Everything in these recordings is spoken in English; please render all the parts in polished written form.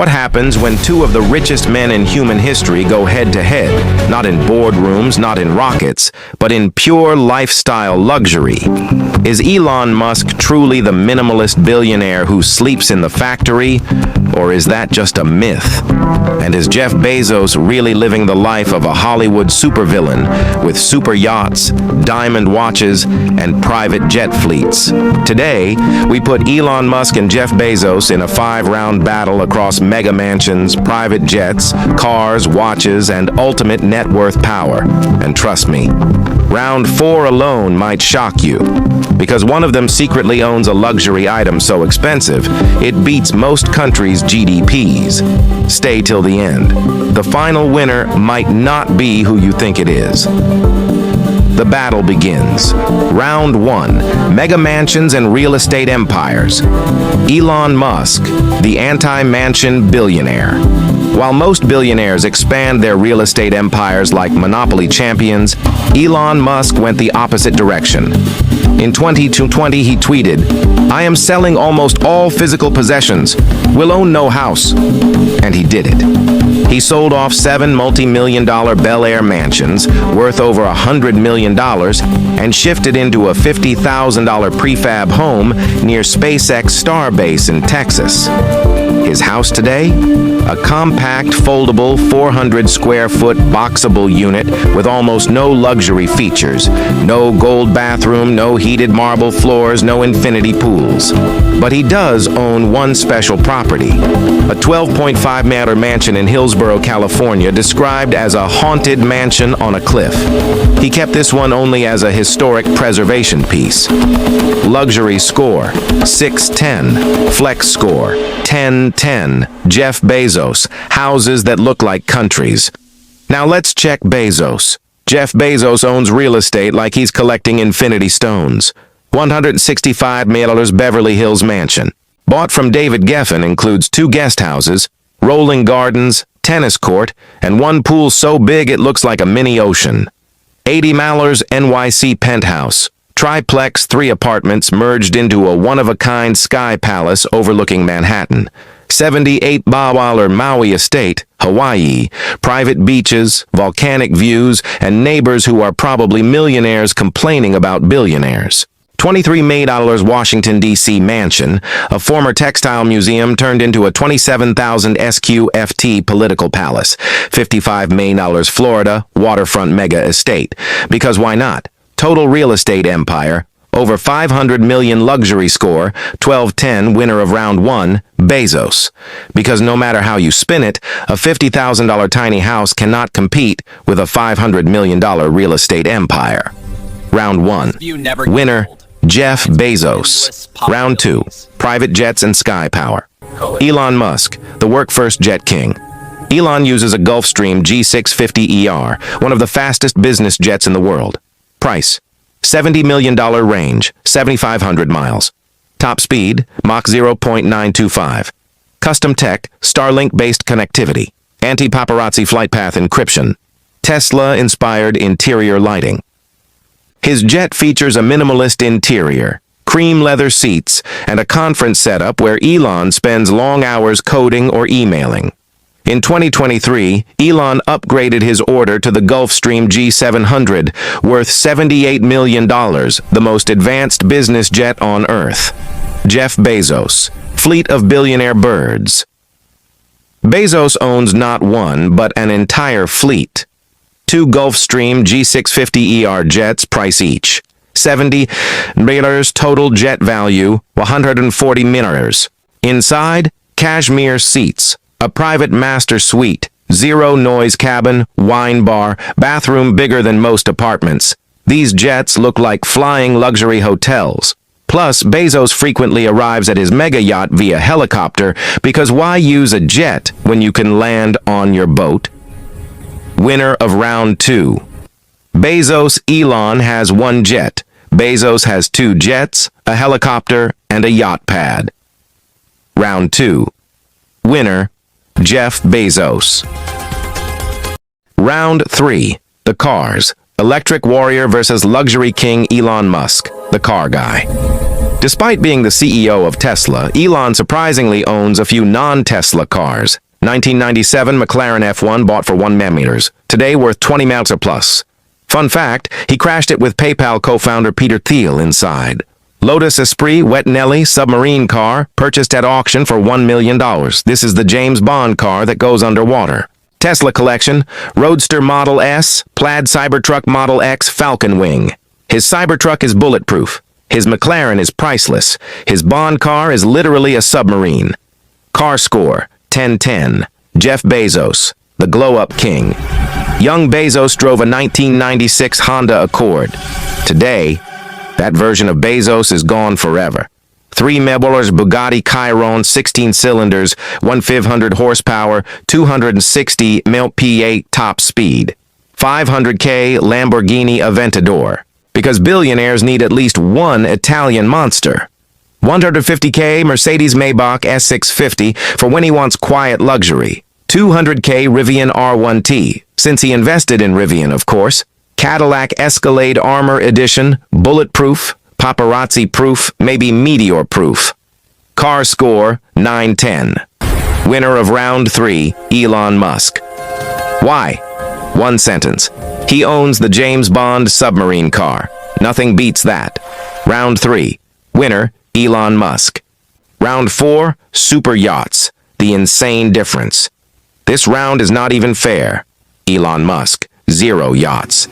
What happens when two of the richest men in human history go head-to-head, not in boardrooms, not in rockets, but in pure lifestyle luxury? Is Elon Musk truly the minimalist billionaire who sleeps in the factory, or is that just a myth? And is Jeff Bezos really living the life of a Hollywood supervillain with super yachts, diamond watches, and private jet fleets? Today, we put Elon Musk and Jeff Bezos in a 5-round battle across mega mansions, private jets, cars, watches, and ultimate net worth power. And trust me, round 4 alone might shock you, because one of them secretly owns a luxury item so expensive, it beats most countries' GDPs. Stay till the end. The final winner might not be who you think it is. The battle begins. Round 1, mega mansions and real estate empires. Elon Musk, the anti-mansion billionaire. While most billionaires expand their real estate empires like monopoly champions, Elon Musk went the opposite direction. In 2020, he tweeted, "I am selling almost all physical possessions. Will own no house." And he did it. He sold off 7 multi-million-dollar Bel Air mansions worth over $100 million and shifted into a $50,000 prefab home near SpaceX Starbase in Texas. His house today? A compact, foldable, 400-square-foot boxable unit with almost no luxury features. No gold bathroom, no heated marble floors, no infinity pools. But he does own one special property, a 12.5-acre mansion in Hillsborough, California, described as a haunted mansion on a cliff. He kept this one only as a historic preservation piece. Luxury score, 610. Flex score, 1010. Jeff Bezos, houses that look like countries. Now let's check Bezos. Jeff Bezos owns real estate like he's collecting infinity stones. $165 million Beverly Hills mansion. Bought from David Geffen, includes 2 guest houses, rolling gardens, tennis court, and one pool so big it looks like a mini ocean. $80 million NYC penthouse. Triplex 3 apartments merged into a one-of-a-kind sky palace overlooking Manhattan. $78 million Maui estate, Hawaii. Private beaches, volcanic views, and neighbors who are probably millionaires complaining about billionaires. $23 million Washington, D.C. mansion, a former textile museum turned into a 27,000 SQFT political palace. $55 million Florida waterfront mega estate. Because why not? Total real estate empire, over 500 million luxury score, 1210 winner of round 1, Bezos. Because no matter how you spin it, a $50,000 tiny house cannot compete with a $500 million real estate empire. Round 1, winner, Jeff Bezos. Round 2, private jets and sky power. Elon Musk, the work-first jet king. Elon uses a Gulfstream G650ER, one of the fastest business jets in the world. Price, $70 million range, 7,500 miles. Top speed, Mach 0.925. Custom tech, Starlink-based connectivity. Anti-paparazzi flight path encryption. Tesla-inspired interior lighting. His jet features a minimalist interior, cream leather seats, and a conference setup where Elon spends long hours coding or emailing. In 2023, Elon upgraded his order to the Gulfstream G700, worth $78 million, the most advanced business jet on Earth. Jeff Bezos, fleet of billionaire birds. Bezos owns not one, but an entire fleet. 2 Gulfstream G650ER jets, price each. $70 million total jet value, $140 million. Inside, cashmere seats, a private master suite, 0 noise cabin, wine bar, bathroom bigger than most apartments. These jets look like flying luxury hotels. Plus, Bezos frequently arrives at his mega yacht via helicopter, because why use a jet when you can land on your boat? Winner of round 2. Bezos Elon has 1 jet. Bezos has 2 jets, a helicopter, and a yacht pad. Round 2. Winner, Jeff Bezos. Round 3. The cars. Electric warrior versus luxury king Elon Musk, the car guy. Despite being the CEO of Tesla, Elon surprisingly owns a few non-Tesla cars. 1997 McLaren F1 bought for $1 million, today worth 20 million plus. Fun fact, he crashed it with PayPal co-founder Peter Thiel inside. Lotus Esprit Wet Nelly submarine car purchased at auction for $1 million. This is the James Bond car that goes underwater. Tesla collection, Roadster Model S, Plaid Cybertruck Model X Falcon Wing. His Cybertruck is bulletproof. His McLaren is priceless. His Bond car is literally a submarine. Car score, 10-10. Jeff Bezos, the glow-up king. Young Bezos drove a 1996 Honda Accord. Today, that version of Bezos is gone forever. 3 Mebelers Bugatti Chiron, 16 cylinders, 1,500 horsepower, 260 mph top speed. 500k Lamborghini Aventador. Because billionaires need at least one Italian monster. 150k Mercedes Maybach S650 for when he wants quiet luxury. 200k Rivian R1T, since he invested in Rivian, of course. Cadillac Escalade Armor Edition, bulletproof, paparazzi-proof, maybe meteor-proof. Car score, 9-10. Winner of round 3, Elon Musk. Why? One sentence. He owns the James Bond submarine car. Nothing beats that. Round 3. Winner, Elon Musk. Round 4. Super yachts. The insane difference. This round is not even fair. Elon Musk. 0 yachts.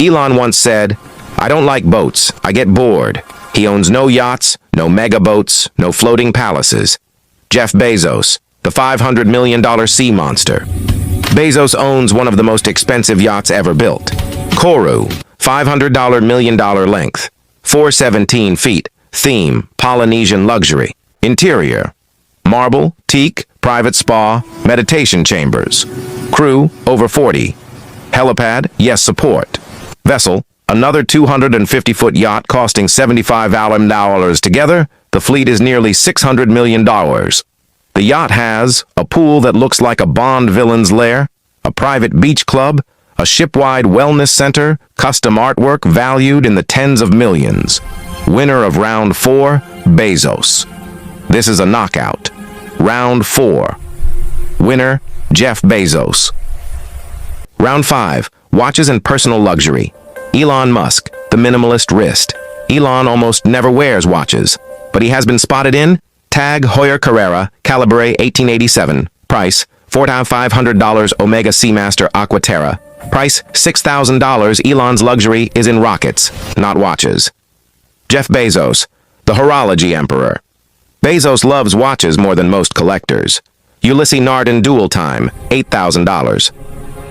Elon once said, "I don't like boats. I get bored." He owns no yachts, no mega boats, no floating palaces. Jeff Bezos, the $500 million sea monster. Bezos owns one of the most expensive yachts ever built. Koru, $500 million length, 417 feet, theme, Polynesian luxury. Interior, marble, teak, private spa, meditation chambers. Crew, over 40. Helipad, yes, support. Vessel, another 250-foot yacht costing $75 million together. The fleet is nearly $600 million. The yacht has a pool that looks like a Bond villain's lair, a private beach club, a ship-wide wellness center, custom artwork valued in the tens of millions. Winner of round 4, Bezos. This is a knockout. Round 4. Winner, Jeff Bezos. Round 5, watches and personal luxury. Elon Musk, the minimalist wrist. Elon almost never wears watches, but he has been spotted in Tag Heuer Carrera, Calibre 1887, price $4,500 Omega Seamaster Aquaterra, price $6,000. Elon's luxury is in rockets, not watches. Jeff Bezos, the horology emperor. Bezos loves watches more than most collectors. Ulysses Nardin Dual Time, $8,000.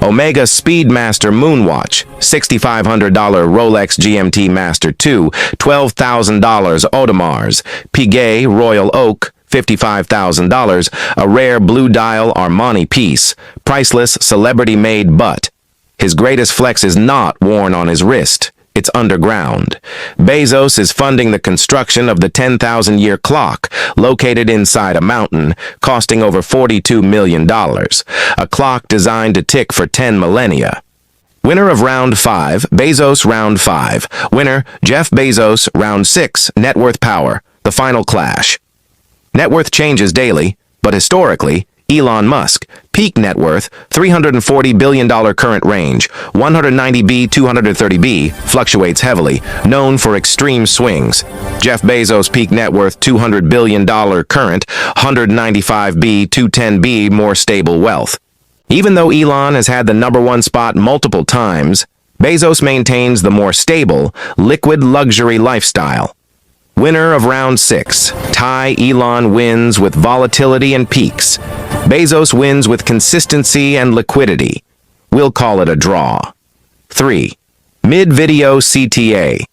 Omega Speedmaster Moonwatch, $6,500 Rolex GMT Master 2, $12,000 Audemars, Piguet Royal Oak, $55,000, a rare blue dial Armani piece, priceless celebrity-made butt. His greatest flex is not worn on his wrist. It's underground. Bezos is funding the construction of the 10,000-year clock, located inside a mountain, costing over $42 million. A clock designed to tick for 10 millennia. Winner of round 5, Bezos round 5. Winner, Jeff Bezos round 6, net worth power, the final clash. Net worth changes daily, but historically, Elon Musk, peak net worth, $340 billion current range, 190B, 230B, fluctuates heavily, known for extreme swings. Jeff Bezos' peak net worth, $200 billion current, 195B, 210B, more stable wealth. Even though Elon has had the #1 spot multiple times, Bezos maintains the more stable, liquid luxury lifestyle. Winner of round 6, tie. Elon wins with volatility and peaks. Bezos wins with consistency and liquidity. We'll call it a draw. 3. Mid-video CTA.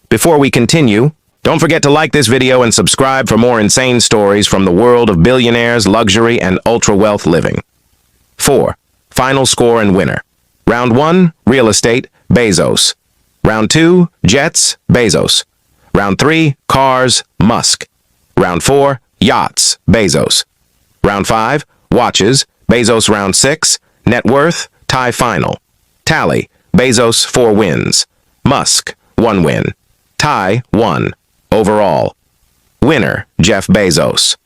Before we continue, don't forget to like this video and subscribe for more insane stories from the world of billionaires, luxury, and ultra-wealth living. 4. Final score and winner. Round 1, real estate, Bezos. Round 2, jets, Bezos. Round 3, cars, Musk. Round 4, yachts, Bezos. Round 5, watches, Bezos. Round 6, net worth, tie final. Tally, Bezos 4 wins. Musk 1 win. Tie 1. Overall, Winner, Jeff Bezos.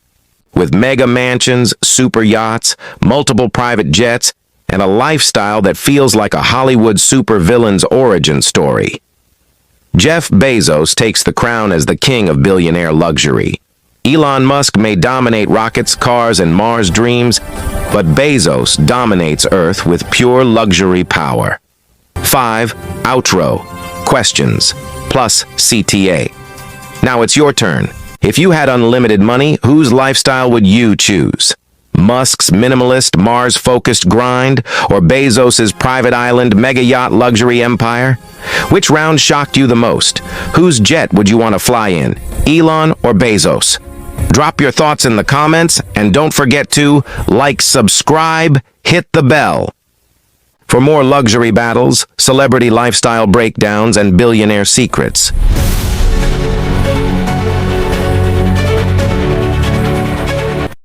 With mega mansions, super yachts, multiple private jets, and a lifestyle that feels like a Hollywood supervillain's origin story. Jeff Bezos takes the crown as the king of billionaire luxury. Elon Musk may dominate rockets, cars, and Mars dreams, but Bezos dominates Earth with pure luxury power. 5. Outro. Questions. Plus CTA. Now it's your turn. If you had unlimited money, whose lifestyle would you choose? Musk's minimalist, Mars-focused grind, or Bezos's private island, mega yacht luxury empire? Which round shocked you the most? Whose jet would you want to fly in, Elon or Bezos? Drop your thoughts in the comments, and don't forget to like, subscribe, hit the bell. For more luxury battles, celebrity lifestyle breakdowns, and billionaire secrets,